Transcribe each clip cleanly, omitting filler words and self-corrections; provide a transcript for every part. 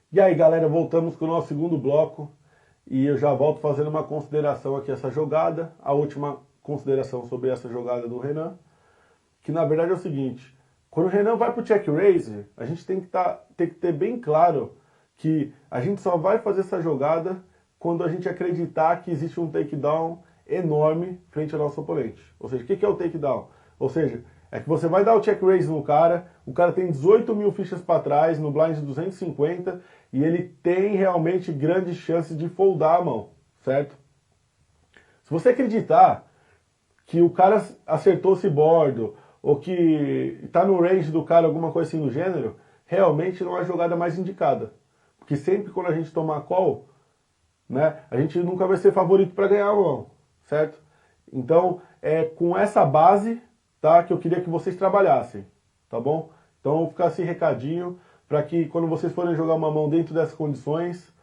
E aí, galera, voltamos com o nosso segundo bloco e eu já volto fazendo uma consideração aqui essa jogada, a última consideração sobre essa jogada do Renan, que na verdade é o seguinte: quando o Renan vai para o check raise, a gente tem que ter bem claro que a gente só vai fazer essa jogada quando a gente acreditar que existe um takedown enorme frente ao nosso oponente. Ou seja, o que é o takedown? Ou seja, é que você vai dar o check raise no cara, o cara tem 18 mil fichas para trás, no blind de 250, e ele tem realmente grandes chances de foldar a mão, certo? Se você acreditar que o cara acertou esse bordo, ou que está no range do cara, alguma coisa assim do gênero, realmente não é a jogada mais indicada. Porque sempre quando a gente tomar call, né, a gente nunca vai ser favorito para ganhar a mão, certo? Então, é com essa base, tá, que eu queria que vocês trabalhassem, tá bom? Então, ficar esse recadinho para que quando vocês forem jogar uma mão dentro dessas condições,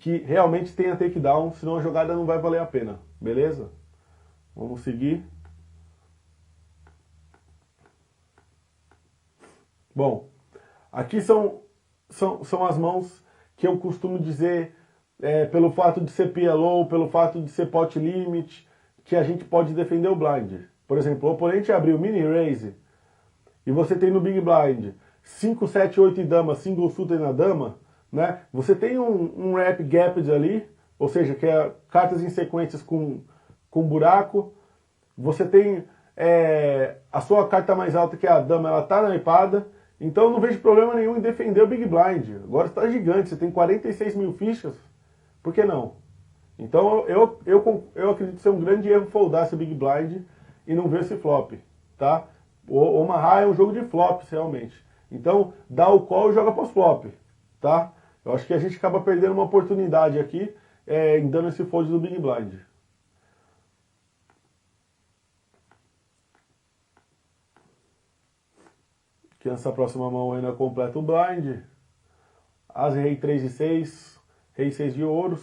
que realmente tenha takedown, senão a jogada não vai valer a pena, beleza? Vamos seguir. Bom, aqui são as mãos que eu costumo dizer, pelo fato de ser PLO, pelo fato de ser pot limit, que a gente pode defender o blind. Por exemplo, o oponente abriu mini raise e você tem no big blind 5, 7, 8 e dama, single suited na dama, né? Você tem um wrap gapped ali, ou seja, que é cartas em sequências com buraco. Você tem a sua carta mais alta, que é a dama, ela tá naipada. Então eu não vejo problema nenhum em defender o big blind. Agora está gigante, você tem 46 mil fichas, por que não? Então eu acredito ser um grande erro foldar esse big blind e não ver esse flop, tá? O Omaha é um jogo de flops, realmente. Então, dá o call e joga pós-flop, tá? Eu acho que a gente acaba perdendo uma oportunidade aqui em dando esse fold do big blind. Aqui nessa próxima mão o Renan completa o blind. As, rei 3 e 6, rei 6 de ouros.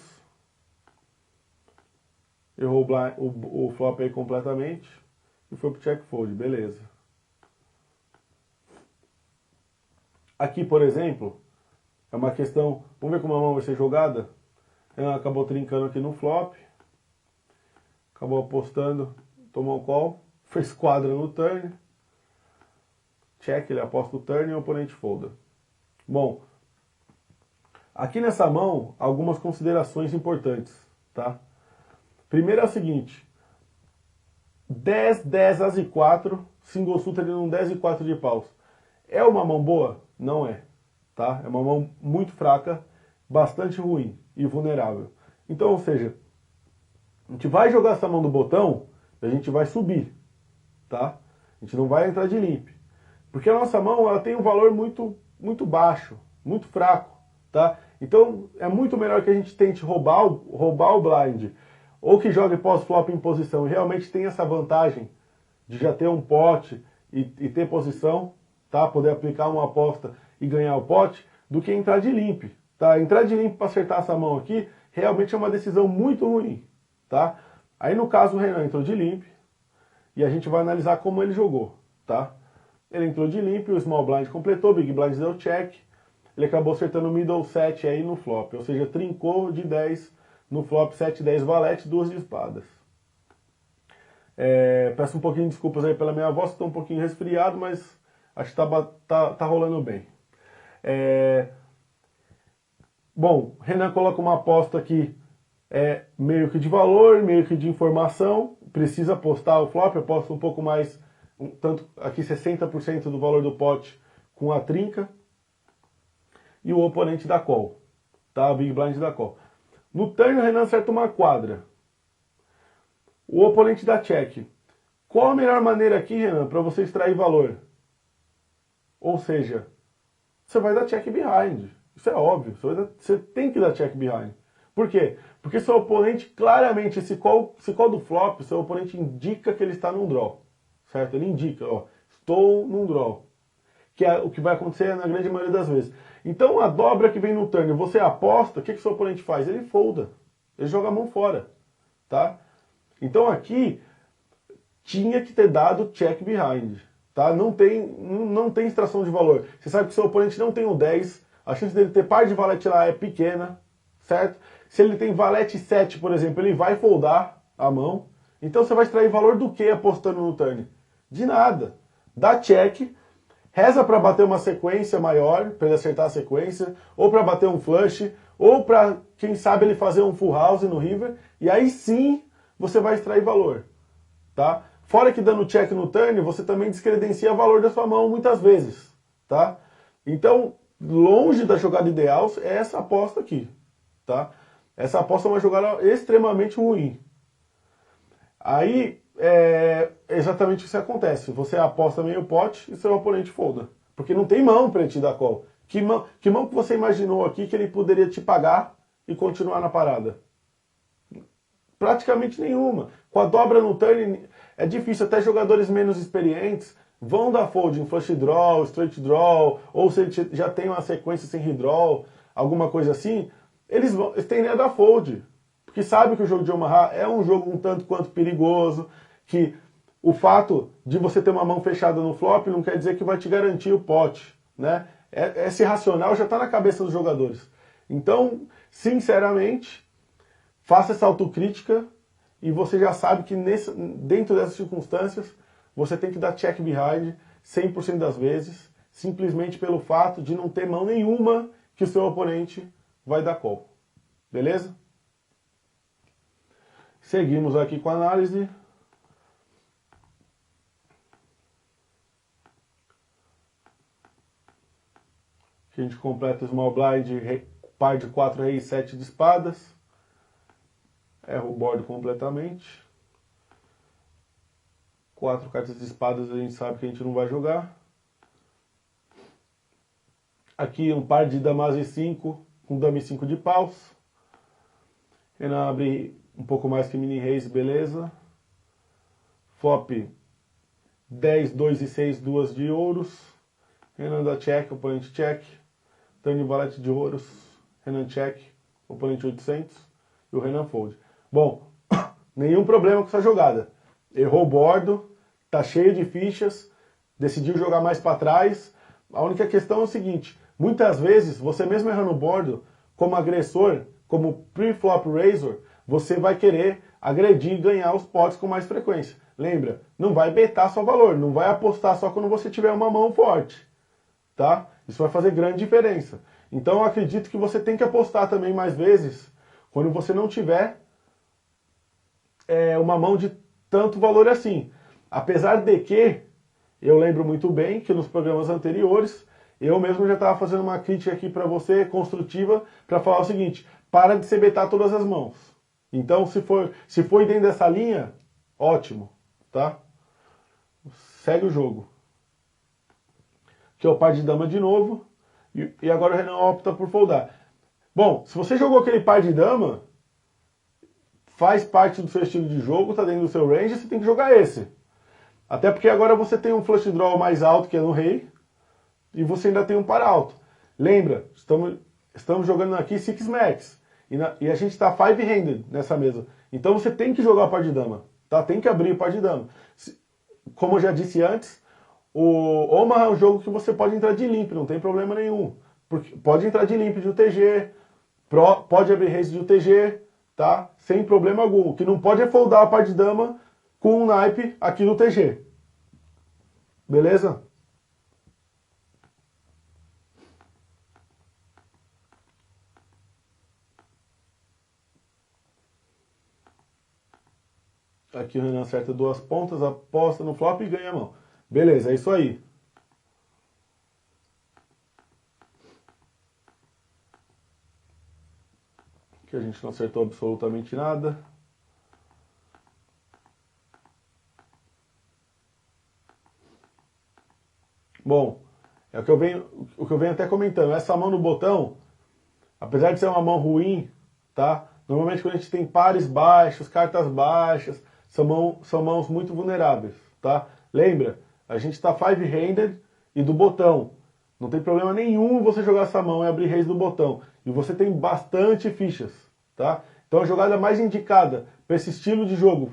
Errou o flop aí completamente e foi pro check fold, beleza. Aqui, por exemplo, é uma questão, vamos ver como a mão vai ser jogada? Renan acabou trincando aqui no flop, acabou apostando, tomou um call, fez quadra no turn, check, ele aposta o turn e o oponente folda. Bom, aqui nessa mão, algumas considerações importantes, tá? Primeiro é o seguinte: 10, 10, as e 4, single suited num 10 e 4 de paus. É uma mão boa? Não é, tá? É uma mão muito fraca, bastante ruim e vulnerável. Então, ou seja, a gente vai jogar essa mão do botão, a gente vai subir, tá? A gente não vai entrar de limp. Porque a nossa mão, ela tem um valor muito baixo, muito fraco, tá? Então, é muito melhor que a gente tente roubar o blind, ou que jogue pós-flop em posição e realmente tem essa vantagem de já ter um pote e ter posição, tá? Poder aplicar uma aposta e ganhar o pote, do que entrar de limp, tá? Entrar de limp para acertar essa mão aqui, realmente é uma decisão muito ruim, tá? Aí no caso o Renan entrou de limp e a gente vai analisar como ele jogou, tá? Ele entrou de limp, o small blind completou, o big blind deu check, ele acabou acertando o middle 7 aí no flop, ou seja, trincou de 10 no flop, 7, 10 valete, 2 de espadas. Peço um pouquinho de desculpas aí pela minha voz, estou um pouquinho resfriado, mas acho que tá rolando bem. Bom, Renan coloca uma aposta aqui, meio que de valor, meio que de informação, precisa apostar o flop, aposta um pouco mais, tanto aqui 60% do valor do pote com a trinca, e o oponente dá call, tá? Big blind dá call. No turn o Renan acerta uma quadra, o oponente dá check. Qual a melhor maneira aqui, Renan, para você extrair valor? Ou seja, você vai dar check behind. Isso é óbvio, você tem que dar check behind. Por quê? Porque seu oponente, claramente, esse call do flop, seu oponente indica que ele está num draw. Certo? Ele indica, ó, estou num draw. Que é o que vai acontecer na grande maioria das vezes. Então a dobra que vem no turn, você aposta, o que seu oponente faz? Ele folda. Ele joga a mão fora. Tá? Então aqui, tinha que ter dado check behind. Tá? Não tem extração de valor. Você sabe que seu oponente não tem o 10, a chance dele ter par de valete lá é pequena, certo? Se ele tem valete 7, por exemplo, ele vai foldar a mão. Então você vai extrair valor do que apostando no turn? De nada. Dá check, reza para bater uma sequência maior, para ele acertar a sequência, ou para bater um flush, ou para, quem sabe, ele fazer um full house no river, e aí sim você vai extrair valor, tá? Fora que dando check no turn, você também descredencia o valor da sua mão muitas vezes, tá? Então, longe da jogada ideal é essa aposta aqui, tá? Essa aposta é uma jogada extremamente ruim. Aí, é exatamente isso que acontece. Você aposta meio pote e seu oponente folda. Porque não tem mão para ele te dar call. Que mão que você imaginou aqui que ele poderia te pagar e continuar na parada? Praticamente nenhuma. Com a dobra no turn, é difícil. Até jogadores menos experientes vão dar fold em flush draw, straight draw, ou se ele já tem uma sequência sem redraw, alguma coisa assim, eles tendem a dar fold. Porque sabe que o jogo de Omaha é um jogo um tanto quanto perigoso, que o fato de você ter uma mão fechada no flop não quer dizer que vai te garantir o pote, né? Esse racional já está na cabeça dos jogadores. Então, sinceramente, faça essa autocrítica e você já sabe que dentro dessas circunstâncias você tem que dar check behind 100% das vezes, simplesmente pelo fato de não ter mão nenhuma que o seu oponente vai dar call. Beleza? Seguimos aqui com a análise. A gente completa o small blind, par de 4 reis, 7 de espadas. Erra o board completamente. 4 cartas de espadas a gente sabe que a gente não vai jogar. Aqui um par de damas e 5 com dama e 5 de paus. Renan abre um pouco mais que mini reis, beleza. Flop 10, 2 e 6, 2 de ouros. Renan dá check, oponente check. Turn valete de ouros. Renan check, oponente 800. E o Renan fold. Bom, nenhum problema com essa jogada. Errou o bordo, tá cheio de fichas, decidiu jogar mais para trás. A única questão é o seguinte, muitas vezes, você mesmo errando o bordo, como agressor, como pre-flop raiser, você vai querer agredir e ganhar os potes com mais frequência. Lembra, não vai betar só valor, não vai apostar só quando você tiver uma mão forte, tá? Isso vai fazer grande diferença. Então eu acredito que você tem que apostar também mais vezes quando você não tiver uma mão de tanto valor assim. Apesar de que, eu lembro muito bem que nos programas anteriores, eu mesmo já estava fazendo uma crítica aqui para você, construtiva, para falar o seguinte, para de se betar todas as mãos. Então, se for dentro dessa linha, ótimo, tá? Segue o jogo. Aqui é o par de dama de novo, e agora o Renan opta por foldar. Bom, se você jogou aquele par de dama, faz parte do seu estilo de jogo, tá dentro do seu range, você tem que jogar esse. Até porque agora você tem um flush draw mais alto, que é no rei, e você ainda tem um par alto. Lembra, estamos jogando aqui Six Max, e a gente está five-handed nessa mesa. Então você tem que jogar o par de dama, tá? Tem que abrir o par de dama. Como eu já disse antes, o Omaha é um jogo que você pode entrar de limp, não tem problema nenhum. Porque pode entrar de limp de UTG, pode abrir raise de UTG, tá? Sem problema algum. O que não pode é foldar a par de dama com um naipe aqui no TG. Beleza? Aqui o Renan acerta 2 pontas, aposta no flop e ganha a mão. Beleza, é isso aí. Aqui a gente não acertou absolutamente nada. Bom, é o que eu venho até comentando. Essa mão no botão, apesar de ser uma mão ruim, tá? Normalmente quando a gente tem pares baixos, cartas baixas, são mãos muito vulneráveis, tá? Lembra, a gente está five-handed e do botão. Não tem problema nenhum você jogar essa mão e abrir reis do botão. E você tem bastante fichas, tá? Então a jogada mais indicada para esse estilo de jogo,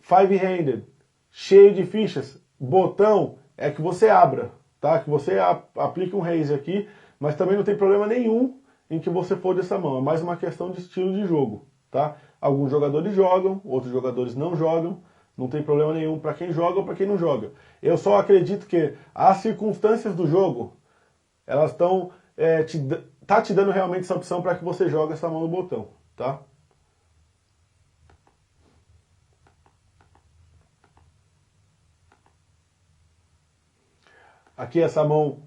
five-handed, cheio de fichas, botão, é que você abra, tá? Que você aplique um raise aqui, mas também não tem problema nenhum em que você folde essa mão. É mais uma questão de estilo de jogo, tá? Alguns jogadores jogam, outros jogadores não jogam. Não tem problema nenhum para quem joga ou para quem não joga. Eu só acredito que as circunstâncias do jogo, elas estão te dando realmente essa opção para que você jogue essa mão no botão, tá? Aqui essa mão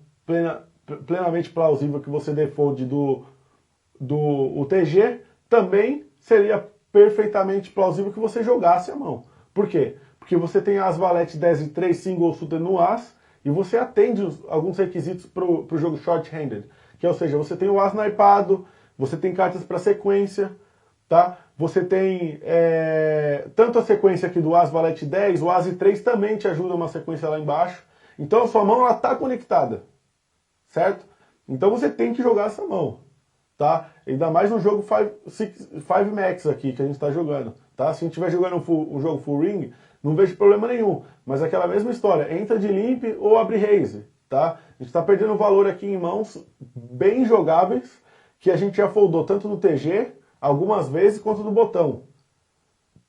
plenamente plausível que você defolde do UTG, também seria perfeitamente plausível que você jogasse a mão. Por quê? Porque você tem as valete 10 e 3 single suited no as, e você atende alguns requisitos para o jogo short-handed. Que, ou seja, você tem o as naipado, você tem cartas para sequência, tá? Você tem tanto a sequência aqui do as valete 10, o as e 3 também te ajuda uma sequência lá embaixo. Então a sua mão está conectada, certo? Então você tem que jogar essa mão, tá? Ainda mais no jogo 5 Max aqui que a gente está jogando, tá? Se a gente estiver jogando um jogo full ring, não vejo problema nenhum. Mas aquela mesma história, entra de limp ou abre raise, tá? A gente está perdendo valor aqui em mãos bem jogáveis, que a gente já foldou tanto no TG, algumas vezes, quanto no botão.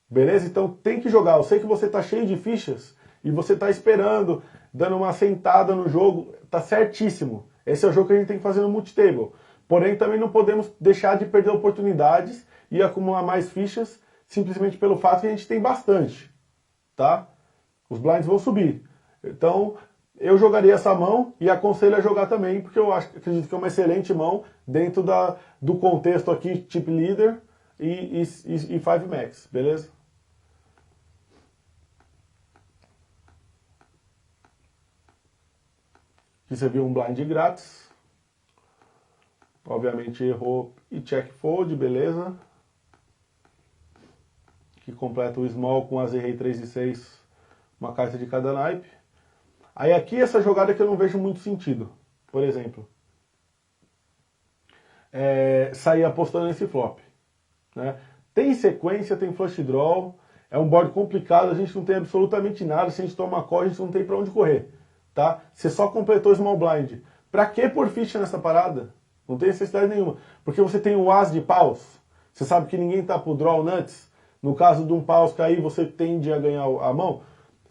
Beleza? Então tem que jogar. Eu sei que você está cheio de fichas e você está esperando, dando uma sentada no jogo, tá certíssimo. Esse é o jogo que a gente tem que fazer no multitable. Porém, também não podemos deixar de perder oportunidades e acumular mais fichas, simplesmente pelo fato que a gente tem bastante, tá? Os blinds vão subir. Então, eu jogaria essa mão e aconselho a jogar também, porque eu acredito que é uma excelente mão dentro do contexto aqui, chip leader e 5 max, beleza? Aqui você viu um blind grátis. Obviamente errou e check fold, beleza. Que completa o small com as rei 3 e 6, uma carta de cada naipe. Aí aqui essa jogada que eu não vejo muito sentido. Por exemplo, sair apostando nesse flop, né? Tem sequência, tem flush draw, é um board complicado, a gente não tem absolutamente nada, se a gente tomar call, a gente não tem pra onde correr, tá? Você só completou small blind. Pra que pôr ficha nessa parada? Não tem necessidade nenhuma. Porque você tem um as de paus, você sabe que ninguém tá pro draw nuts, no caso de um paus cair, você tende a ganhar a mão.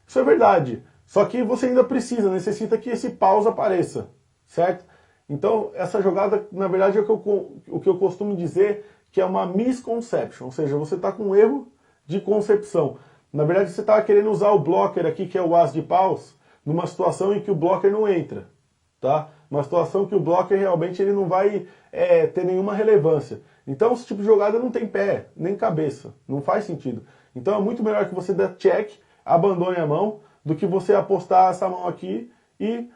Isso é verdade. Só que você ainda necessita que esse paus apareça, certo? Então, essa jogada, na verdade, é o que eu costumo dizer que é uma misconception, ou seja, você está com um erro de concepção. Na verdade, você está querendo usar o blocker aqui, que é o as de paus, numa situação em que o blocker não entra, tá? Uma situação que o blocker realmente ele não vai ter nenhuma relevância. Então, esse tipo de jogada não tem pé, nem cabeça, não faz sentido. Então, é muito melhor que você dê check, abandone a mão, do que você apostar essa mão aqui e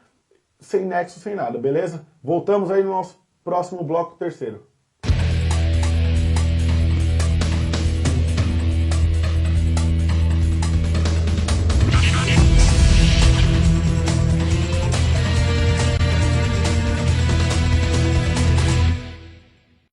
sem nexo, sem nada, beleza? Voltamos aí no nosso próximo bloco terceiro.